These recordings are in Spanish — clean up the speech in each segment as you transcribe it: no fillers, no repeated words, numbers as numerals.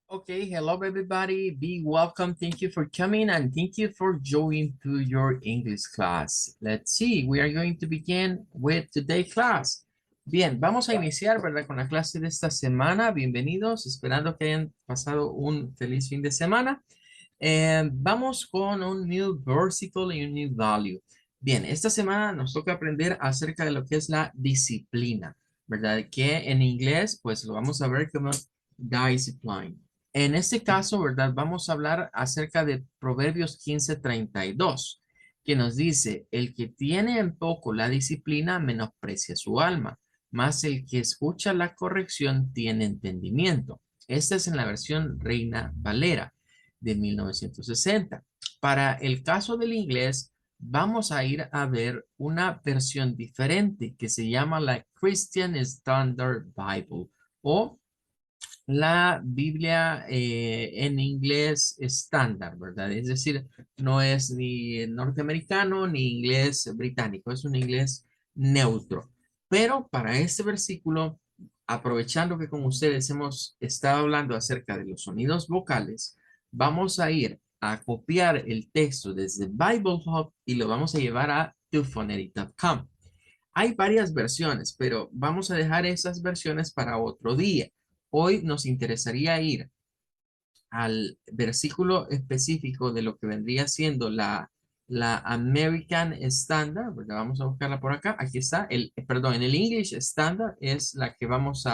Okay, hello everybody. Be welcome. Thank you for coming and thank you for joining to your English class. Let's see, we are going to begin with today's class. Bien, vamos a iniciar, ¿verdad? Con la clase de esta semana. Bienvenidos, esperando que hayan pasado un feliz fin de semana. Vamos con un new versicle y un new value. Bien, esta semana nos toca aprender acerca de lo que es la disciplina, ¿verdad? Que en inglés, pues lo vamos a ver como discipline. En este caso, ¿verdad? Vamos a hablar acerca de Proverbios 15:32, que nos dice, el que tiene en poco la disciplina menosprecia su alma, mas el que escucha la corrección tiene entendimiento. Esta es en la versión Reina Valera de 1960. Para el caso del inglés, vamos a ir a ver una versión diferente que se llama la Christian Standard Bible o la Biblia en inglés estándar, ¿verdad? Es decir, no es ni norteamericano ni inglés británico, es un inglés neutro. Pero para este versículo, aprovechando que con ustedes hemos estado hablando acerca de los sonidos vocales, vamos a ir a copiar el texto desde Bible Hub y lo vamos a llevar a tuphonetic.com. Hay varias versiones, pero vamos a dejar esas versiones para otro día. Hoy nos interesaría ir al versículo específico de lo que vendría siendo la American Standard, ¿verdad? Vamos a buscarla por acá. Aquí está, perdón, en el English Standard es la que vamos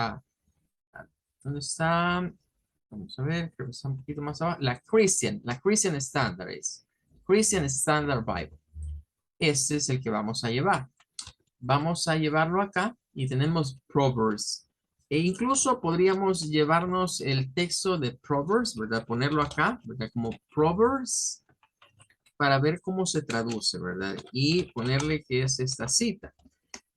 ¿dónde está? Vamos a ver, creo que está un poquito más abajo. La Christian Standard es Christian Standard Bible. Este es el que vamos a llevar. Vamos a llevarlo acá y tenemos Proverbs. E incluso podríamos llevarnos el texto de Proverbs, ¿verdad? Ponerlo acá, ¿verdad? Como Proverbs para ver cómo se traduce, ¿verdad? Y ponerle que es esta cita.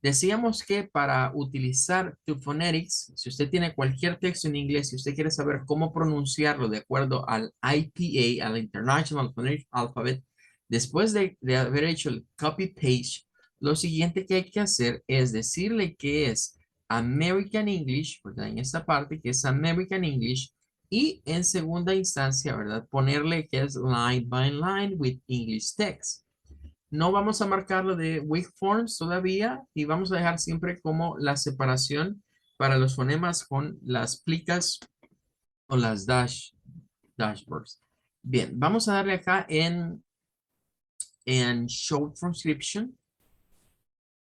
Decíamos que para utilizar Phonetics, si usted tiene cualquier texto en inglés, si usted quiere saber cómo pronunciarlo de acuerdo al IPA, al International Phonetic Alphabet, después de haber hecho el copy page, lo siguiente que hay que hacer es decirle que es American English, ¿verdad? En esta parte que es American English, y en segunda instancia, ¿verdad? Ponerle que es line by line with English text. No vamos a marcarlo de weak forms todavía y vamos a dejar siempre como la separación para los fonemas con las plicas o las dashboards. Bien, vamos a darle acá en Show Transcription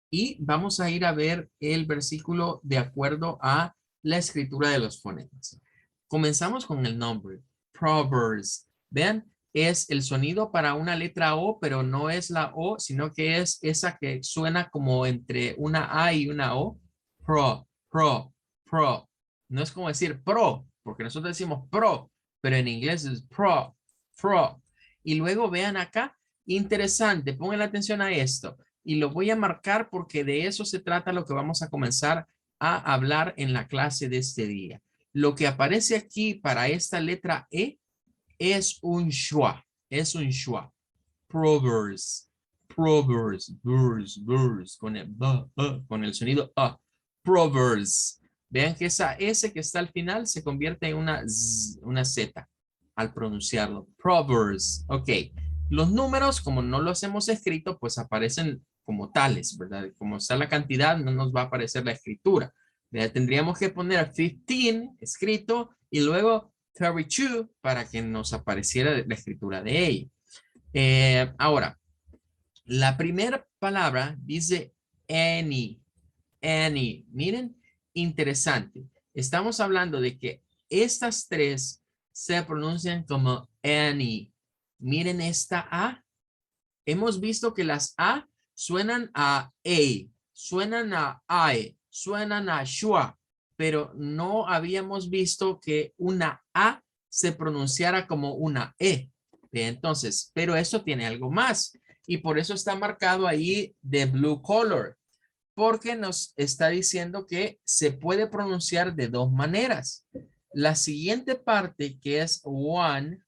y vamos a ir a ver el versículo de acuerdo a la escritura de los fonemas. Comenzamos con el nombre, Proverbs. Vean, es el sonido para una letra O, pero no es la O, sino que es esa que suena como entre una A y una O. Pro. No es como decir pro, porque nosotros decimos pro, pero en inglés es pro. Y luego vean acá, interesante, pongan atención a esto y lo voy a marcar porque de eso se trata lo que vamos a comenzar a hablar en la clase de este día. Lo que aparece aquí para esta letra E es un schwa, Proverbs, Proverbs, con el sonido A, Proverbs. Vean que esa S que está al final se convierte en una Z al pronunciarlo. Proverbs, ok. Los números, como no los hemos escrito, pues aparecen como tales, ¿verdad? Como está la cantidad, no nos va a aparecer la escritura. ¿Verdad? Tendríamos que poner 15 escrito y luego 32 para que nos apareciera la escritura de ella. Ahora, la primera palabra dice any. Miren, interesante. Estamos hablando de que estas tres se pronuncian como any. Miren esta A. Hemos visto que las A suenan a suenan a I, suenan a shua, pero no habíamos visto que una A se pronunciara como una E. Entonces, pero eso tiene algo más y por eso está marcado ahí de blue color, porque nos está diciendo que se puede pronunciar de dos maneras. La siguiente parte, que es one,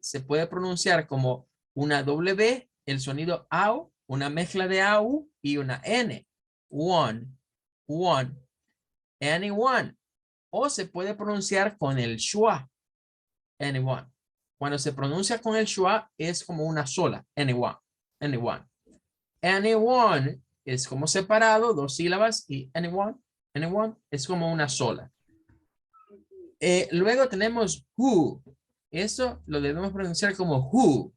se puede pronunciar como una W, el sonido AU, una mezcla de AU y una N. One, anyone. O se puede pronunciar con el schwa, anyone. Cuando se pronuncia con el schwa es como una sola, anyone, anyone. Anyone es como separado, dos sílabas, y anyone, anyone es como una sola. Luego tenemos who. Eso lo debemos pronunciar como who,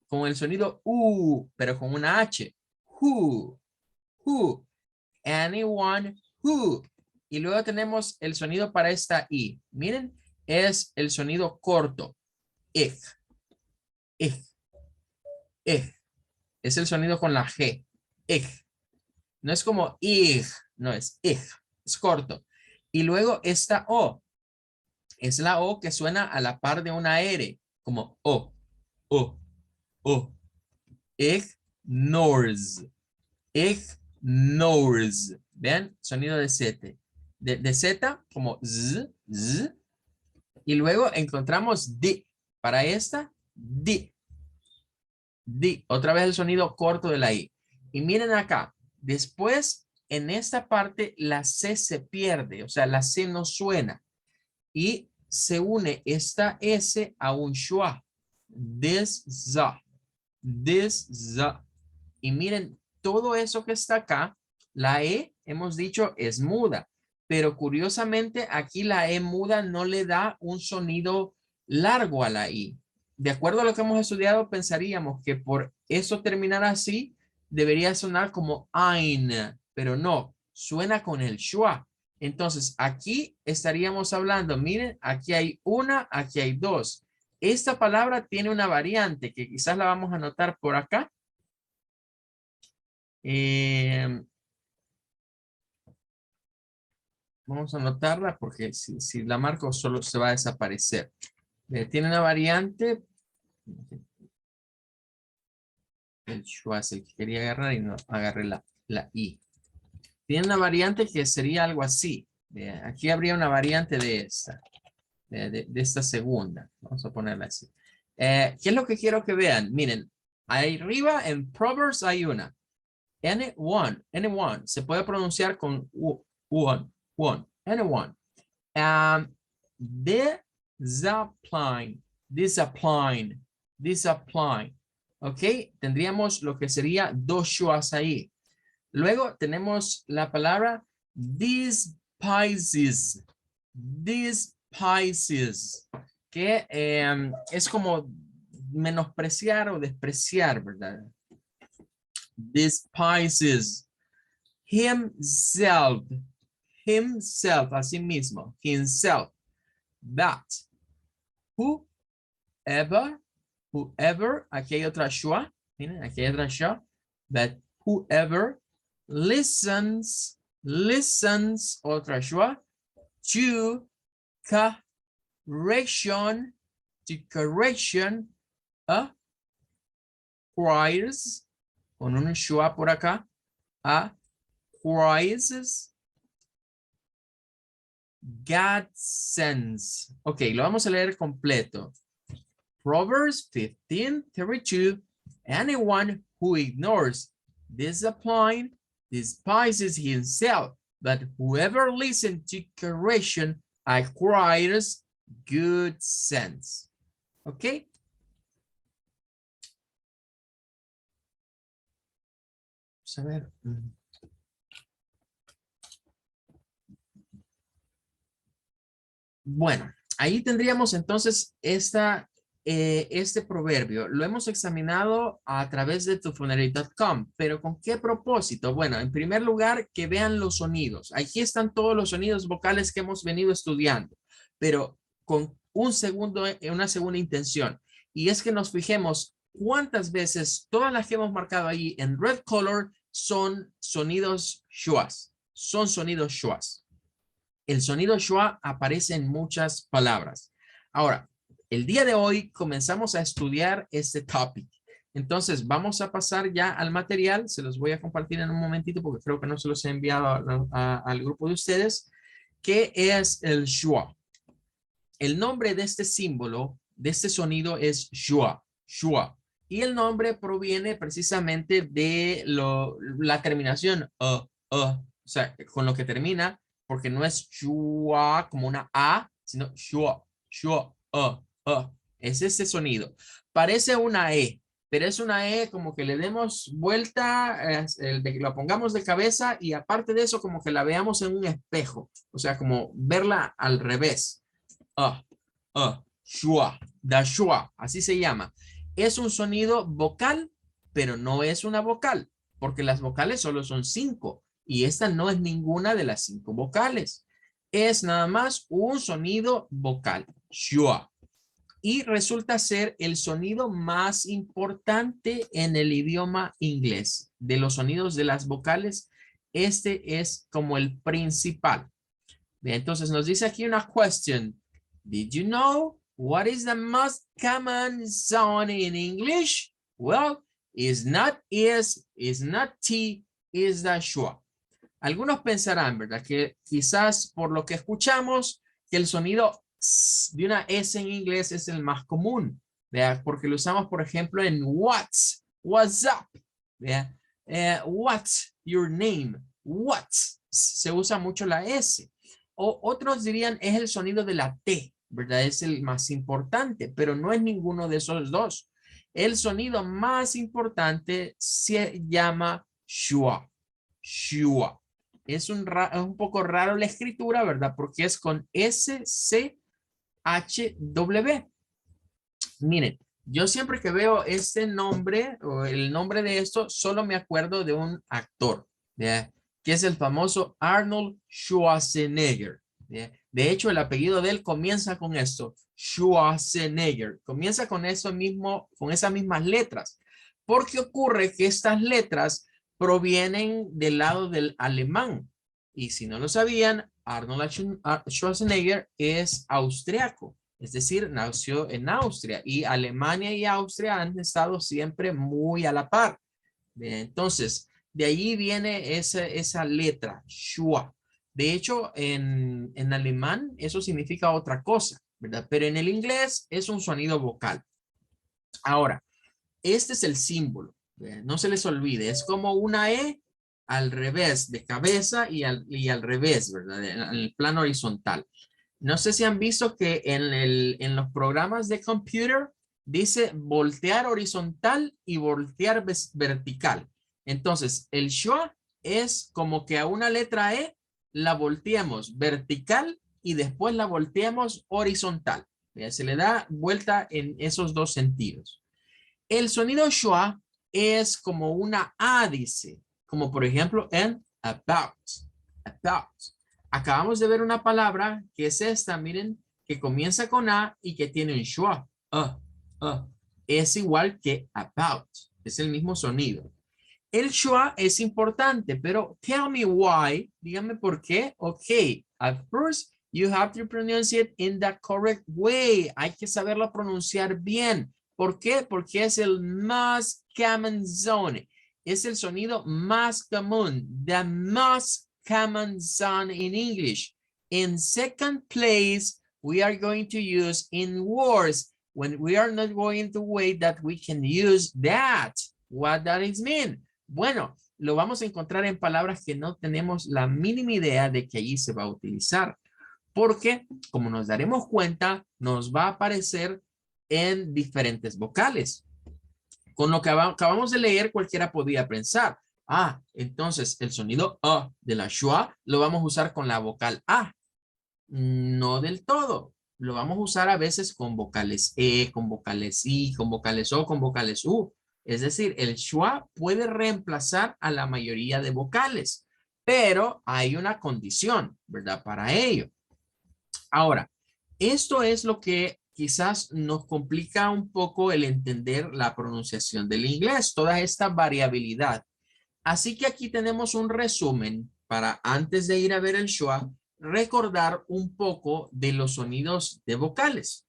con el sonido U, pero con una H. Who, anyone, who. Y luego tenemos el sonido para esta I. Miren, es el sonido corto. If, if, if. Es el sonido con la G. If. No es como if, no es if. Es corto. Y luego esta O. Es la O que suena a la par de una R. Como O, O, O. Ignores. Ignores. Vean, sonido de Z. De Z como Z, Z. Y luego encontramos D. Para esta, D. D. Otra vez el sonido corto de la I. Y miren acá. Después, en esta parte, la C se pierde. O sea, la C no suena. Y se une esta S a un schwa. This, za. This, za. Y miren, todo eso que está acá, la E, hemos dicho, es muda. Pero curiosamente, aquí la E muda no le da un sonido largo a la I. De acuerdo a lo que hemos estudiado, pensaríamos que por eso terminar así, debería sonar como ein, pero no, suena con el schwa. Entonces, aquí estaríamos hablando, miren, aquí hay una, aquí hay dos. Esta palabra tiene una variante que quizás la vamos a anotar por acá. Vamos a anotarla porque si la marco solo se va a desaparecer. Tiene una variante. El schwa el que quería agarrar y no agarré la I. Tiene una variante que sería algo así. Aquí habría una variante de esta. De esta segunda. Vamos a ponerla así. ¿Qué es lo que quiero que vean? Miren, ahí arriba en Proverbs hay una. Anyone. Se puede pronunciar con one. Anyone. Discipline. Ok, tendríamos lo que sería dos schwas ahí. Luego tenemos la palabra despises. Despises. Que es como menospreciar o despreciar, ¿verdad? Despises. Himself, así mismo, himself, that, whoever, aquí hay otra schwa, miren, aquí hay otra schwa, that whoever listens, otra schwa, to correction, acquires, con un schwa por acá, acquires, God sends. Ok, lo vamos a leer completo. Proverbs 15:32. Anyone who ignores discipline despises himself, but whoever listens to correction acquires good sense. Ok. Vamos a ver. Bueno, ahí tendríamos entonces este proverbio. Lo hemos examinado a través de tufunary.com, pero ¿con qué propósito? Bueno, en primer lugar, que vean los sonidos. Aquí están todos los sonidos vocales que hemos venido estudiando, pero con una segunda intención. Y es que nos fijemos cuántas veces todas las que hemos marcado ahí en red color son sonidos schwas. Son sonidos schwas. El sonido schwa aparece en muchas palabras. Ahora, el día de hoy comenzamos a estudiar este topic. Entonces, vamos a pasar ya al material. Se los voy a compartir en un momentito porque creo que no se los he enviado al grupo de ustedes. ¿Qué es el schwa? El nombre de este símbolo, de este sonido es schwa. Y el nombre proviene precisamente de la terminación o sea, con lo que termina, porque no es shua como una A, sino shua. shua, es ese sonido. Parece una E, pero es una E como que le demos vuelta, la pongamos de cabeza y aparte de eso como que la veamos en un espejo. O sea, como verla al revés. Shua, da shua, así se llama. Es un sonido vocal, pero no es una vocal, porque las vocales solo son 5 y esta no es ninguna de las 5 vocales. Es nada más un sonido vocal, shua. Y resulta ser el sonido más importante en el idioma inglés. De los sonidos de las vocales, este es como el principal. Bien, entonces nos dice aquí una question. Did you know what is the most common sound in English? Well, is not is not T, is the schwa. Algunos pensarán, ¿verdad? Que quizás por lo que escuchamos, que el sonido de una S en inglés es el más común, ¿verdad? Porque lo usamos, por ejemplo, en what's up, ¿verdad? What's your name? What. Se usa mucho la S. O otros dirían es el sonido de la T, ¿verdad? Es el más importante, pero no es ninguno de esos dos. El sonido más importante se llama schwa. Schwa. Es un poco raro la escritura, ¿verdad? Porque es con S-C-H-W. Miren, yo siempre que veo este nombre o el nombre de esto, solo me acuerdo de un actor, ¿ya? Que es el famoso Arnold Schwarzenegger, ¿ya? De hecho, el apellido de él comienza con esto, Schwarzenegger. Comienza con eso mismo, con esas mismas letras. Porque ocurre que estas letras provienen del lado del alemán. Y si no lo sabían, Arnold Schwarzenegger es austriaco. Es decir, nació en Austria y Alemania y Austria han estado siempre muy a la par. Entonces, de ahí viene esa letra, schwa. De hecho, en alemán eso significa otra cosa, ¿verdad? Pero en el inglés es un sonido vocal. Ahora, este es el símbolo. No se les olvide, es como una E al revés, de cabeza y al revés, ¿verdad? En el plano horizontal. No sé si han visto que en los programas de computer dice voltear horizontal y voltear vertical. Entonces, el schwa es como que a una letra E la volteamos vertical y después la volteamos horizontal. Se le da vuelta en esos dos sentidos. El sonido schwa es como una A, dice, como por ejemplo en about, about. Acabamos de ver una palabra que es esta, miren, que comienza con A y que tiene un schwa. Es igual que about, es el mismo sonido. El schwa es importante, pero tell me why, dígame por qué. Ok, at first you have to pronounce it in the correct way. Hay que saberlo pronunciar bien. ¿Por qué? Porque es el más common sound. Es el sonido más común. The most common sound in English. In second place, we are going to use in words when we are not going to way that we can use that. What does it mean? Bueno, lo vamos a encontrar en palabras que no tenemos la mínima idea de que allí se va a utilizar. Porque, como nos daremos cuenta, nos va a aparecer en diferentes vocales. Con lo que acabamos de leer, cualquiera podría pensar, entonces el sonido A de la schwa lo vamos a usar con la vocal A. No del todo. Lo vamos a usar a veces con vocales E, con vocales I, con vocales O, con vocales U. Es decir, el schwa puede reemplazar a la mayoría de vocales, pero hay una condición, ¿verdad? Para ello. Ahora, esto es lo que quizás nos complica un poco el entender la pronunciación del inglés, toda esta variabilidad. Así que aquí tenemos un resumen para antes de ir a ver el schwa, recordar un poco de los sonidos de vocales.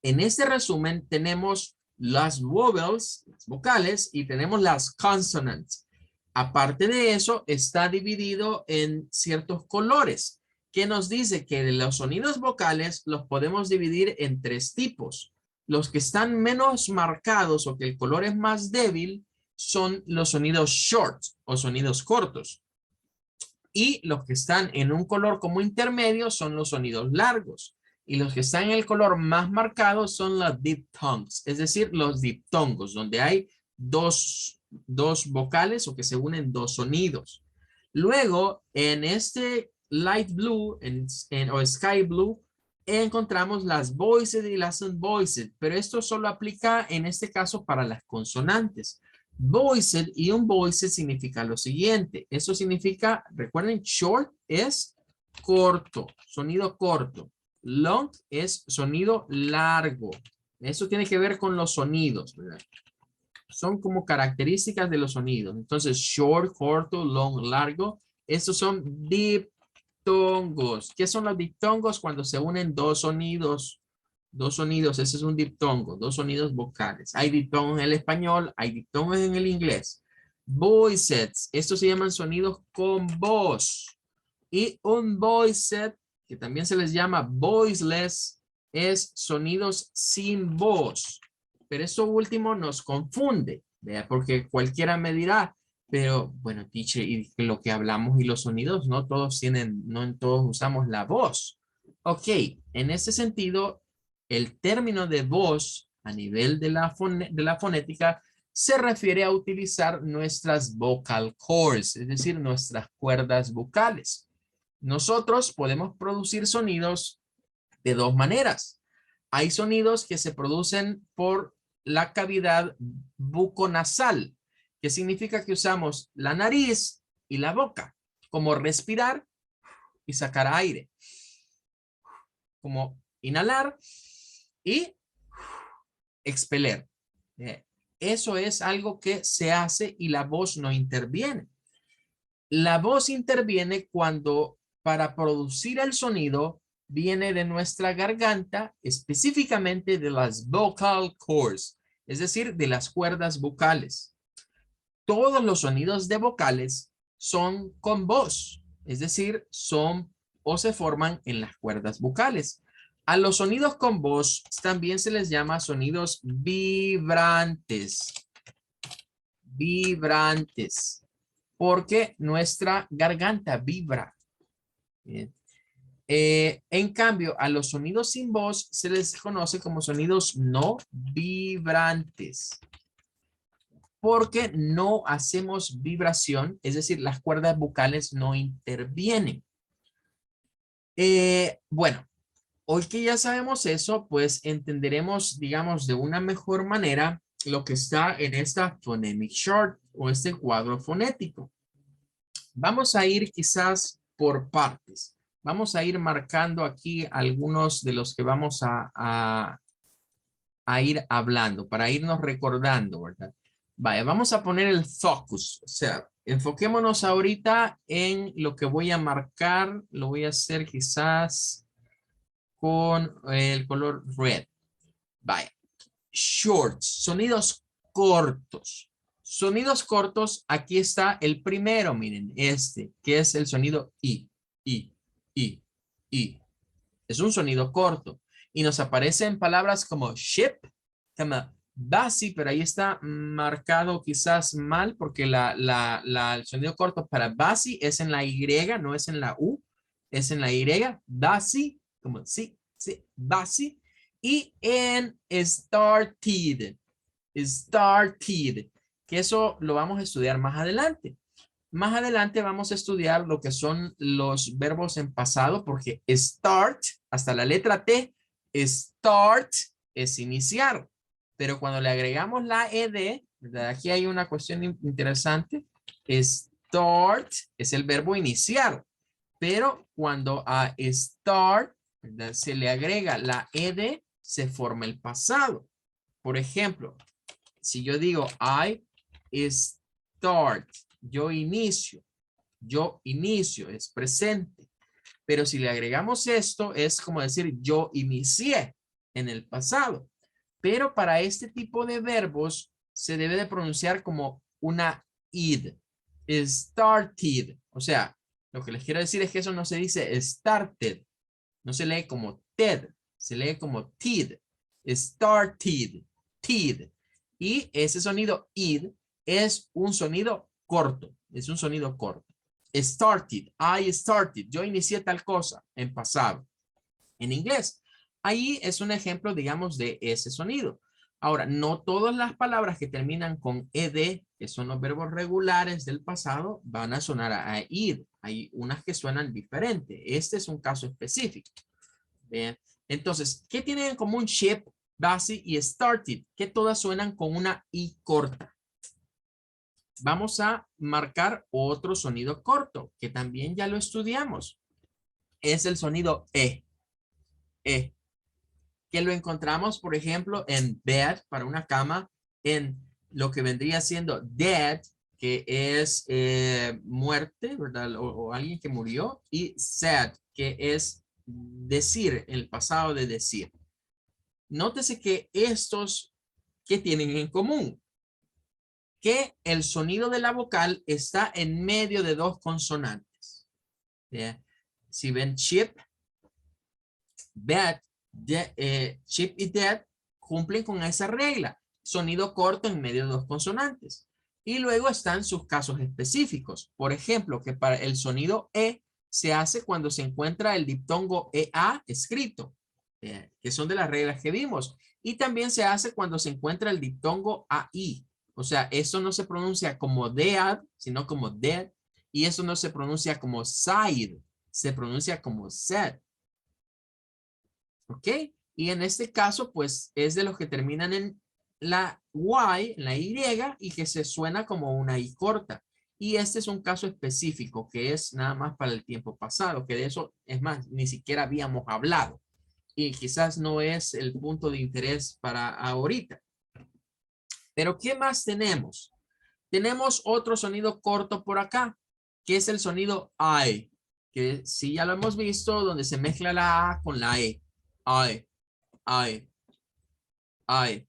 En este resumen tenemos las vowels, las vocales, y tenemos las consonants. Aparte de eso, está dividido en ciertos colores, que nos dice que de los sonidos vocales los podemos dividir en 3 tipos. Los que están menos marcados o que el color es más débil son los sonidos short o sonidos cortos. Y los que están en un color como intermedio son los sonidos largos. Y los que están en el color más marcado son los diphthongs, es decir, los diptongos, donde hay dos vocales o que se unen dos sonidos. Luego, en este light blue o sky blue, encontramos las voiced y las unvoiced, pero esto solo aplica en este caso para las consonantes. Voiced y unvoiced significa lo siguiente. Eso significa, recuerden, short es corto, sonido corto. Long es sonido largo. Eso tiene que ver con los sonidos, ¿verdad? Son como características de los sonidos. Entonces, short, corto, long, largo. Estos son diptongos. ¿Qué son los diptongos? Cuando se unen dos sonidos. Dos sonidos, ese es un diptongo. Dos sonidos vocales. Hay diptongos en el español, hay diptongos en el inglés. Voiceds. Estos se llaman sonidos con voz. Y unvoiced, que también se les llama voiceless, es sonidos sin voz. Pero eso último nos confunde, ¿vea? Porque cualquiera me dirá, pero bueno, teacher, y lo que hablamos y los sonidos, no todos tienen, no en todos usamos la voz. Ok, en ese sentido, el término de voz a nivel de la fonética se refiere a utilizar nuestras vocal cords, es decir, nuestras cuerdas vocales. Nosotros podemos producir sonidos de dos maneras. Hay sonidos que se producen por la cavidad buconasal, que significa que usamos la nariz y la boca, como respirar y sacar aire, como inhalar y expeler. Eso es algo que se hace y la voz no interviene. La voz interviene cuando para producir el sonido viene de nuestra garganta, específicamente de las vocal cords, es decir, de las cuerdas vocales. Todos los sonidos de vocales son con voz, es decir, son o se forman en las cuerdas vocales. A los sonidos con voz también se les llama sonidos vibrantes. Vibrantes. Porque nuestra garganta vibra. Bien. En cambio, a los sonidos sin voz se les conoce como sonidos no vibrantes. Porque no hacemos vibración, es decir, las cuerdas vocales no intervienen. Bueno, hoy que ya sabemos eso, pues entenderemos, digamos, de una mejor manera lo que está en esta phonemic chart o este cuadro fonético. Vamos a ir quizás por partes. Vamos a ir marcando aquí algunos de los que vamos a ir hablando para irnos recordando, ¿verdad? Vaya, vamos a poner el focus. O sea, enfoquémonos ahorita en lo que voy a marcar. Lo voy a hacer quizás con el color red. Vaya. Shorts, sonidos cortos. Sonidos cortos, aquí está el primero, miren, este, que es el sonido I. Es un sonido corto. Y nos aparecen palabras como ship, como basi, pero ahí está marcado quizás mal porque el sonido corto para basi es en la Y, no es en la U, es en la Y, basi, como sí, basi. Y en started, que eso lo vamos a estudiar más adelante. Más adelante vamos a estudiar lo que son los verbos en pasado, porque start, hasta la letra T, start es iniciar. Pero cuando le agregamos la ed, ¿verdad? Aquí hay una cuestión interesante. Start es el verbo iniciar. Pero cuando a start, ¿verdad?, se le agrega la ed, se forma el pasado. Por ejemplo, si yo digo I start, yo inicio, es presente. Pero si le agregamos esto, es como decir yo inicié en el pasado. Pero para este tipo de verbos se debe de pronunciar como una id. Started. O sea, lo que les quiero decir es que eso no se dice started. No se lee como ted. Se lee como tid. Started. Tid. Y ese sonido id es un sonido corto. Es un sonido corto. Started. I started. Yo inicié tal cosa en pasado. En inglés, Ahí es un ejemplo, digamos, de ese sonido. Ahora, no todas las palabras que terminan con ed, que son los verbos regulares del pasado, van a sonar a ir. Hay unas que suenan diferente. Este es un caso específico. Bien. Entonces, ¿qué tienen en común ship, basic y started? Que todas suenan con una I corta. Vamos a marcar otro sonido corto, que también ya lo estudiamos. Es el sonido E. E. Que lo encontramos, por ejemplo, en bed, para una cama, en lo que vendría siendo dead, que es muerte, ¿verdad? O alguien que murió, y sad, que es decir, el pasado de decir. Nótese que estos, ¿qué tienen en común? Que el sonido de la vocal está en medio de dos consonantes. ¿Bien? Si ven chip, bed, chip y dead cumplen con esa regla. Sonido corto en medio de dos consonantes. Y luego están sus casos específicos. Por ejemplo, que para el sonido E se hace cuando se encuentra el diptongo EA escrito, que son de las reglas que vimos. Y también se hace cuando se encuentra el diptongo AI. O sea, eso no se pronuncia como dead, sino como dead. Y eso no se pronuncia como side, se pronuncia como said. ¿Ok? Y en este caso, pues, es de los que terminan en la Y, en la Y, y que se suena como una I corta. Y este es un caso específico que es nada más para el tiempo pasado, que de eso, es más, ni siquiera habíamos hablado. Y quizás no es el punto de interés para ahorita. Pero, ¿qué más tenemos? Tenemos otro sonido corto por acá, que es el sonido I, que sí ya lo hemos visto, donde se mezcla la A con la E. I. I.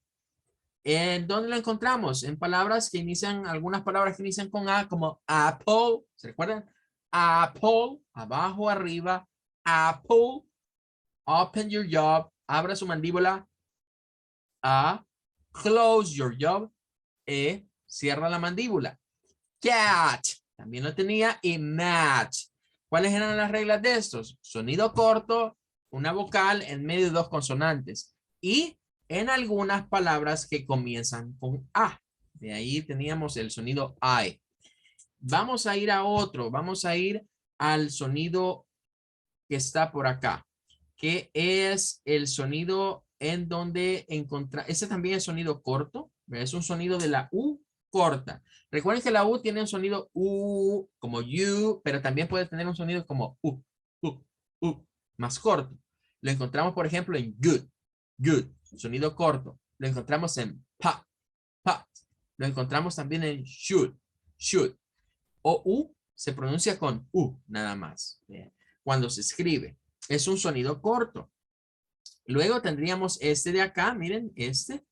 ¿En dónde lo encontramos? En palabras que inician, algunas palabras que inician con A, como apple. ¿Se recuerdan? Apple, abajo, arriba. Apple, open your jaw, abra su mandíbula. A, close your jaw. E, cierra la mandíbula. Cat, también lo tenía. Y match. ¿Cuáles eran las reglas de estos? Sonido corto, una vocal en medio de dos consonantes. Y en algunas palabras que comienzan con A. De ahí teníamos el sonido I. Vamos a ir a otro. Vamos a ir al sonido que está por acá, que es el sonido en donde encontrar. Ese también es sonido corto. Es un sonido de la U corta. Recuerden que la U tiene un sonido U como U, pero también puede tener un sonido como U, más corto. Lo encontramos, por ejemplo, en good, good, sonido corto. Lo encontramos en pat, pat. Lo encontramos también en should, should. O U se pronuncia con U nada más. Cuando se escribe. Es un sonido corto. Luego tendríamos este de acá, miren, este,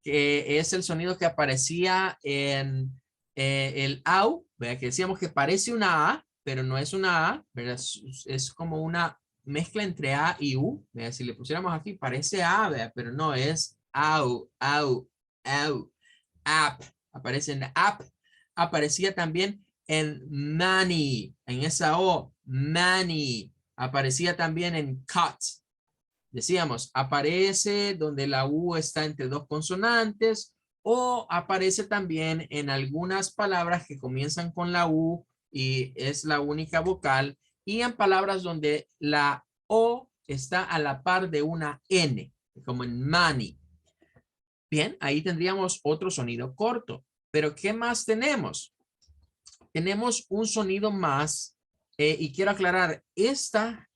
que es el sonido que aparecía en el AU, ¿verdad? Que decíamos que parece una A, pero no es una A, ¿verdad? Es como una mezcla entre A y U, ¿verdad? Si le pusiéramos aquí, parece A, ¿verdad? Pero no, es AU, AU, AU, app, aparece en app, aparecía también en money, en esa O, money, aparecía también en cut. Decíamos, aparece donde la U está entre dos consonantes o aparece también en algunas palabras que comienzan con la U y es la única vocal y en palabras donde la O está a la par de una N, como en money. Bien, ahí tendríamos otro sonido corto. Pero ¿qué más tenemos? Tenemos un sonido más y quiero aclarar, esta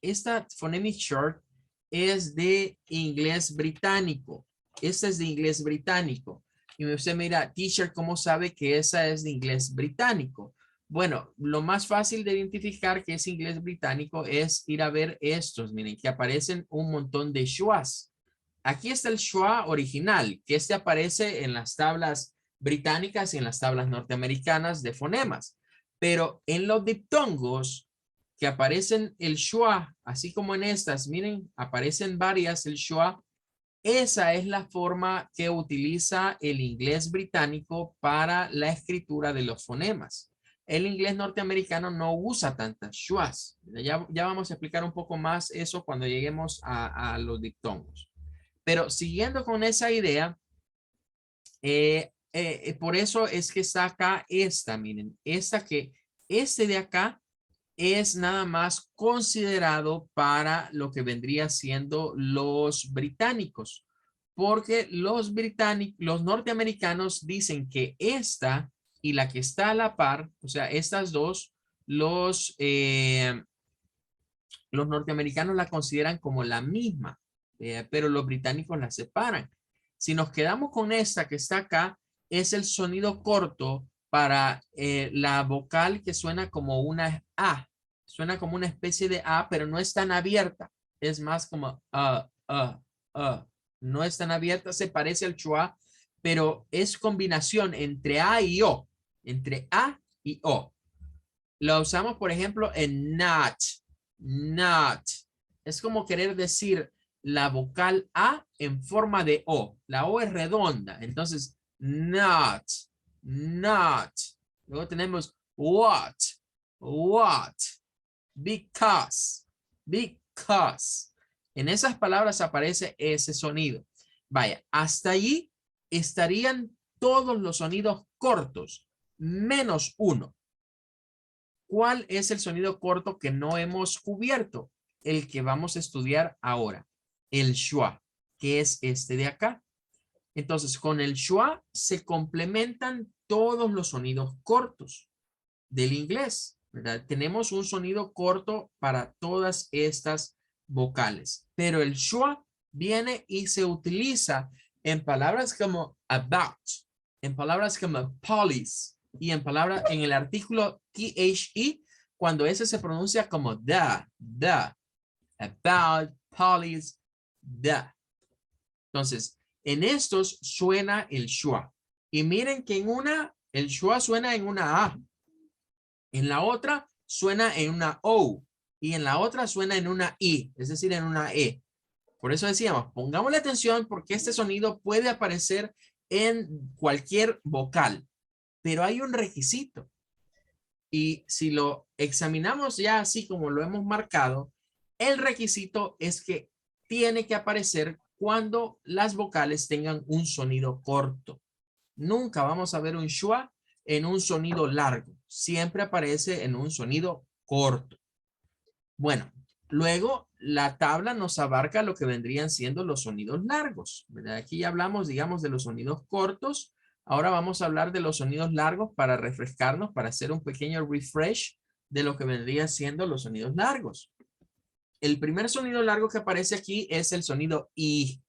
phonemic chart es de inglés británico. Esta es de inglés británico. Y usted mira, teacher, ¿cómo sabe que esa es de inglés británico? Bueno, lo más fácil de identificar que es inglés británico es ir a ver estos. Miren, que aparecen un montón de schwas. Aquí está el schwa original, que este aparece en las tablas británicas y en las tablas norteamericanas de fonemas. Pero en los diptongos que aparecen el schwa, así como en estas, miren, aparecen varias el schwa. Esa es la forma que utiliza el inglés británico para la escritura de los fonemas. el inglés norteamericano no usa tantas schwas. Ya vamos a explicar un poco más eso cuando lleguemos a los diptongos. Pero siguiendo con esa idea, por eso es que está acá esta, miren, este de acá es nada más considerado para lo que vendría siendo los británicos, porque los norteamericanos dicen que esta y la que está a la par, o sea, estas dos, los norteamericanos la consideran como la misma, pero los británicos la separan. Si nos quedamos con esta que está acá, es el sonido corto para la vocal que suena como una A. Suena como una especie de A, pero no es tan abierta. Es más como no es tan abierta, se parece al schwa, pero es combinación entre A y O. Entre A y O. Lo usamos, por ejemplo, en not. Not. Es como querer decir la vocal A en forma de O. La O es redonda. Entonces, not. Not. Luego tenemos what. What. Because. Because. En esas palabras aparece ese sonido. Vaya, hasta allí estarían todos los sonidos cortos, menos uno. ¿Cuál es el sonido corto que no hemos cubierto? El que vamos a estudiar ahora, el schwa, que es este de acá. Entonces, con el schwa se complementan todos los sonidos cortos del inglés, ¿verdad? Tenemos un sonido corto para todas estas vocales, pero el schwa viene y se utiliza en palabras como about, en palabras como police, y en el artículo the, cuando ese se pronuncia como the, about, police, the. Entonces, en estos suena el schwa. Y miren que en una, el schwa suena en una A. En la otra suena en una O. Y en la otra suena en una I, es decir, en una E. Por eso decíamos, pongámosle atención porque este sonido puede aparecer en cualquier vocal. Pero hay un requisito. Y si lo examinamos ya así como lo hemos marcado, el requisito es que tiene que aparecer cuando las vocales tengan un sonido corto. Nunca vamos a ver un schwa en un sonido largo. Siempre aparece en un sonido corto. Bueno, luego la tabla nos abarca lo que vendrían siendo los sonidos largos, ¿verdad? Aquí ya hablamos, digamos, de los sonidos cortos. Ahora vamos a hablar de los sonidos largos para refrescarnos, para hacer un pequeño refresh de lo que vendrían siendo los sonidos largos. El primer sonido largo que aparece aquí es el sonido I.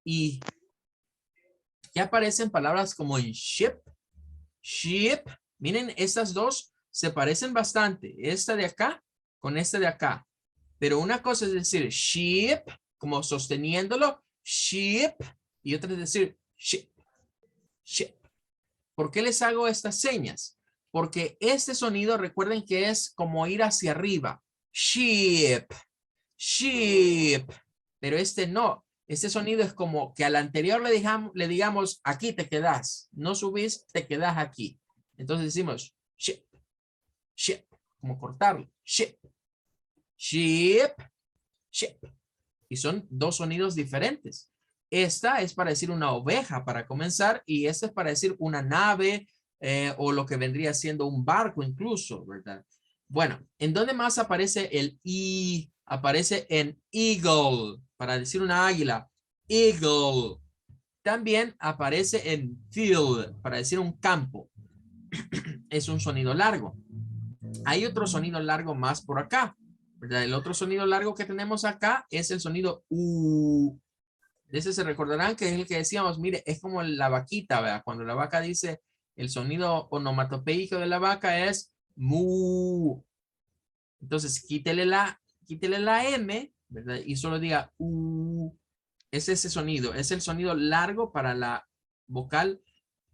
I. Ya aparecen palabras como en ship, ship. Miren, estas dos se parecen bastante. Esta de acá con esta de acá. Pero una cosa es decir ship, como sosteniéndolo, ship, y otra es decir ship, ship. ¿Por qué les hago estas señas? Porque este sonido, recuerden que es como ir hacia arriba. Ship, ship. Pero este no. Este sonido es como que al anterior le digamos, aquí te quedas. No subís, te quedas aquí. Entonces decimos ship, ship, como cortarlo. Ship, ship, ship. Y son dos sonidos diferentes. Esta es para decir una oveja para comenzar y esta es para decir una nave o lo que vendría siendo un barco incluso, ¿verdad? Bueno, ¿en dónde más aparece el I? Aparece en eagle, para decir una águila. Eagle. También aparece en field, para decir un campo. Es un sonido largo. Hay otro sonido largo más por acá, ¿verdad? El otro sonido largo que tenemos acá es el sonido U. De ese se recordarán que es el que decíamos, mire, es como la vaquita, ¿verdad? Cuando la vaca dice, el sonido onomatopeico de la vaca es mu. Entonces, quítele la M, ¿verdad? Y solo diga U. Es ese sonido, es el sonido largo para la vocal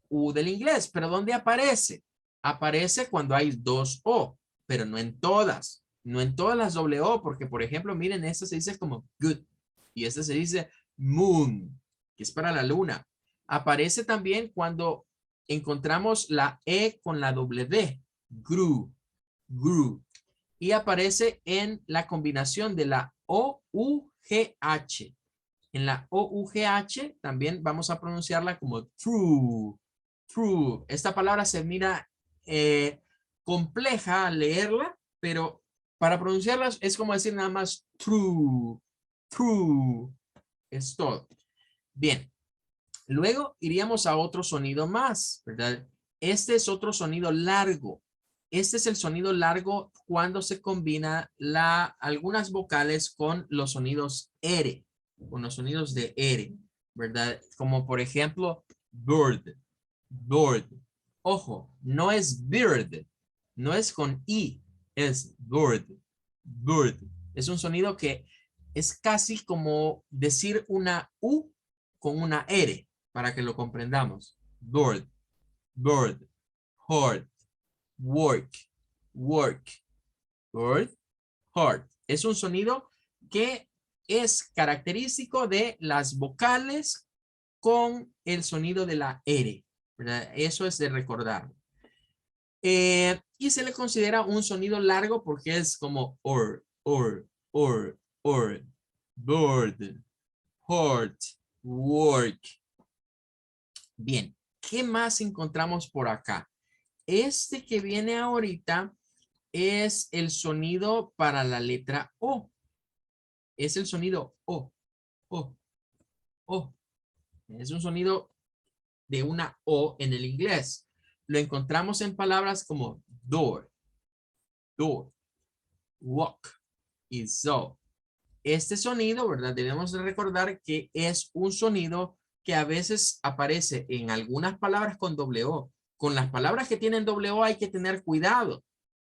U del inglés. ¿Pero dónde aparece? Aparece cuando hay dos O, pero no en todas. No en todas las doble O, porque por ejemplo, miren, esta se dice como good y esta se dice moon, que es para la luna. Aparece también cuando encontramos la E con la doble D, grew, grew. Y aparece en la combinación de la O-U-G-H. En la O-U-G-H también vamos a pronunciarla como true, true. Esta palabra se mira compleja al leerla, pero para pronunciarla es como decir nada más true, true. Es todo. Bien. Luego iríamos a otro sonido más, ¿verdad? Este es otro sonido largo. Este es el sonido largo cuando se combina algunas vocales con los sonidos R, con los sonidos de R, ¿verdad? Como por ejemplo, bird, bird. Ojo, no es bird, no es con I, es bird, bird. Es un sonido que es casi como decir una U con una R, para que lo comprendamos. Bird, bird, heart, work, work, bird, heart. Es un sonido que es característico de las vocales con el sonido de la R, ¿verdad? Eso es de recordar. Y se le considera un sonido largo porque es como or, bird, heart, work. Bien, ¿qué más encontramos por acá? Este que viene ahorita es el sonido para la letra O. Es el sonido O, O, O. Es un sonido de una O en el inglés. Lo encontramos en palabras como door, door, walk y so. Este sonido, ¿verdad? Debemos de recordar que es un sonido que a veces aparece en algunas palabras con doble O. Con las palabras que tienen doble O hay que tener cuidado,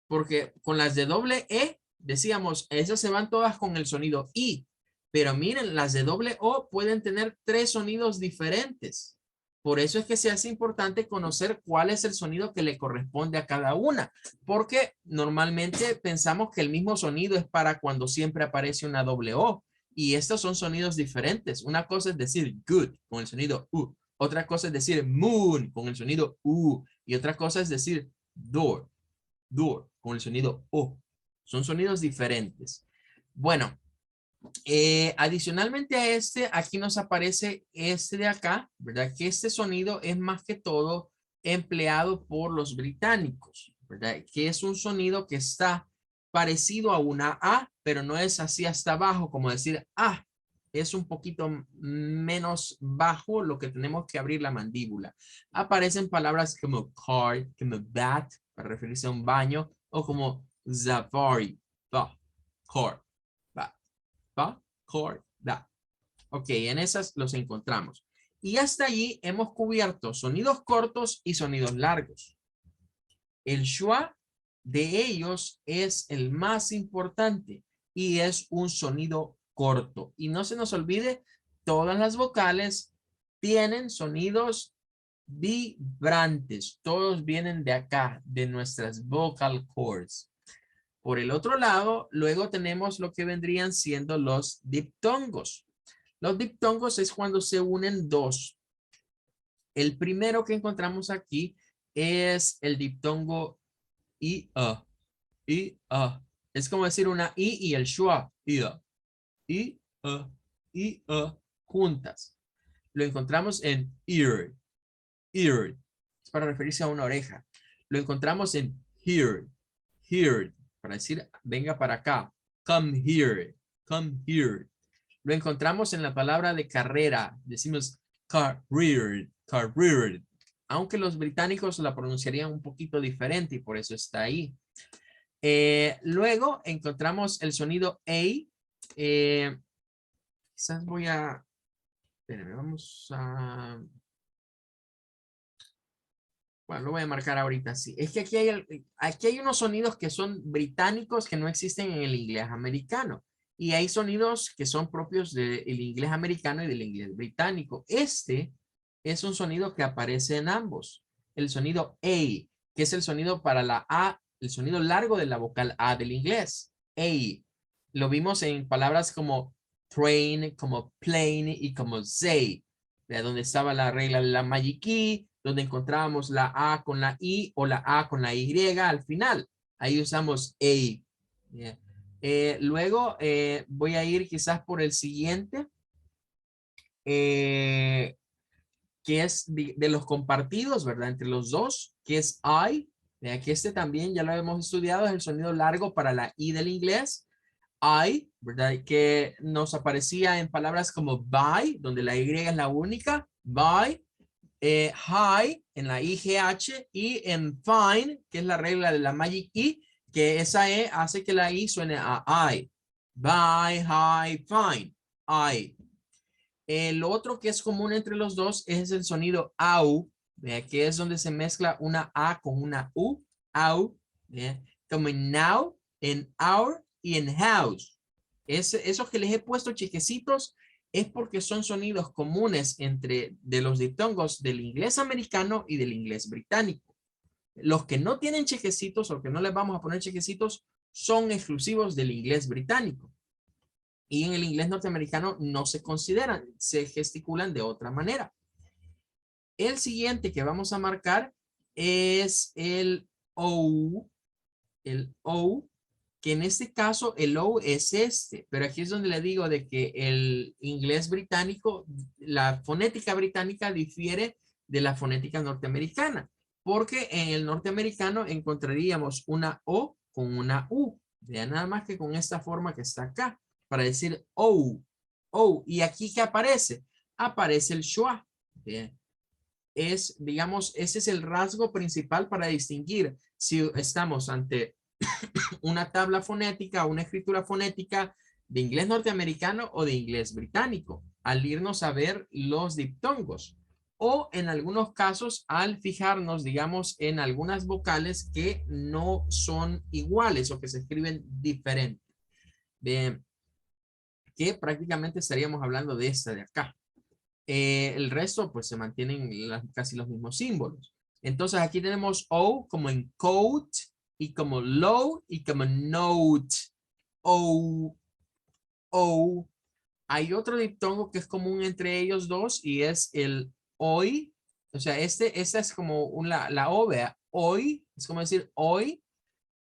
porque con las de doble E, decíamos, esas se van todas con el sonido I, pero miren, las de doble O pueden tener tres sonidos diferentes. Por eso es que se hace importante conocer cuál es el sonido que le corresponde a cada una, porque normalmente pensamos que el mismo sonido es para cuando siempre aparece una doble O, y estos son sonidos diferentes. Una cosa es decir good con el sonido U, otra cosa es decir moon con el sonido U, y otra cosa es decir door, door con el sonido O. Son sonidos diferentes. Bueno, adicionalmente a este, aquí nos aparece este de acá, ¿verdad? Que este sonido es más que todo empleado por los británicos, ¿verdad? Que es un sonido que está parecido a una A, pero no es así hasta abajo, como decir A. Es un poquito menos bajo lo que tenemos que abrir la mandíbula. Aparecen palabras como car, como bat, para referirse a un baño, o como safari, car, bat. Va, core, da. Ok, en esas los encontramos. Y hasta allí hemos cubierto sonidos cortos y sonidos largos. El schwa de ellos es el más importante y es un sonido corto. Y no se nos olvide, todas las vocales tienen sonidos vibrantes. Todos vienen de acá, de nuestras vocal cords. Por el otro lado, luego tenemos lo que vendrían siendo los diptongos. Los diptongos es cuando se unen dos. El primero que encontramos aquí es el diptongo I-A. I-A. Es como decir una I y el schwa. I-A. I-A. I-A. Juntas. Lo encontramos en ear. Ear. Es para referirse a una oreja. Lo encontramos en hear. Hear. Para decir, venga para acá. Come here. Come here. Lo encontramos en la palabra de carrera. Decimos career. Career. Aunque los británicos la pronunciarían un poquito diferente y por eso está ahí. Luego encontramos el sonido A. Quizás voy a... Espérenme, vamos a... Bueno, lo voy a marcar ahorita así. Es que aquí hay unos sonidos que son británicos que no existen en el inglés americano. Y hay sonidos que son propios del inglés americano y del inglés británico. Este es un sonido que aparece en ambos. El sonido A, que es el sonido para la A, el sonido largo de la vocal A del inglés. A. Lo vimos en palabras como train, como plane y como say. De donde estaba la regla de la Magic Key, donde encontrábamos la A con la I o la A con la Y al final. Ahí usamos a. Yeah. Luego voy a ir quizás por el siguiente, que es de los compartidos, ¿verdad? Entre los dos, que es I. Que este también ya lo hemos estudiado, es el sonido largo para la I del inglés. I, ¿verdad? Que nos aparecía en palabras como by, donde la Y es la única, by, high, en la IGH, y en fine, que es la regla de la Magic E, que esa E hace que la I suene a I. By, high, fine, I. Lo otro que es común entre los dos es el sonido AU, que es donde se mezcla una A con una U, AU, como en now, en our y en house. Esos que les he puesto chequecitos es porque son sonidos comunes entre de los diptongos del inglés americano y del inglés británico. Los que no tienen chequecitos o que no les vamos a poner chequecitos son exclusivos del inglés británico. Y en el inglés norteamericano no se consideran, se gesticulan de otra manera. El siguiente que vamos a marcar es el O, que en este caso el O es este, pero aquí es donde le digo de que el inglés británico, la fonética británica difiere de la fonética norteamericana, porque en el norteamericano encontraríamos una O con una U, vean nada más que con esta forma que está acá, para decir O, O, y aquí ¿qué aparece? Aparece el schwa, bien. Es, digamos, ese es el rasgo principal para distinguir si estamos ante una tabla fonética o una escritura fonética de inglés norteamericano o de inglés británico, al irnos a ver los diptongos. O en algunos casos al fijarnos, digamos, en algunas vocales que no son iguales o que se escriben diferente. Bien, que prácticamente estaríamos hablando de esta de acá. El resto pues se mantienen casi los mismos símbolos. Entonces aquí tenemos O como en coat y como low y como note. O, O. Hay otro diptongo que es común entre ellos dos y es el hoy. O sea, esta es como la O, vea. Hoy, es como decir hoy.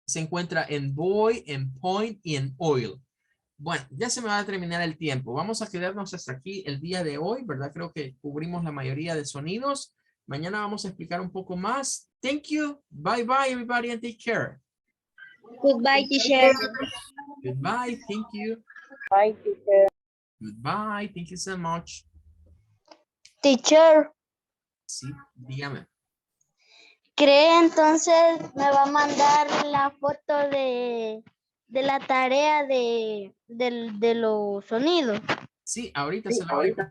Se encuentra en boy, en point y en oil. Bueno, ya se me va a terminar el tiempo. Vamos a quedarnos hasta aquí el día de hoy, ¿verdad? Creo que cubrimos la mayoría de sonidos. Mañana vamos a explicar un poco más. Thank you. Bye bye, everybody, and take care. Goodbye, teacher. Goodbye. Thank you. Bye, teacher. Goodbye. Thank you so much. Teacher, Sí, dígame. ¿cree entonces me va a mandar la foto de la tarea de los sonidos? Sí, ahorita se la voy a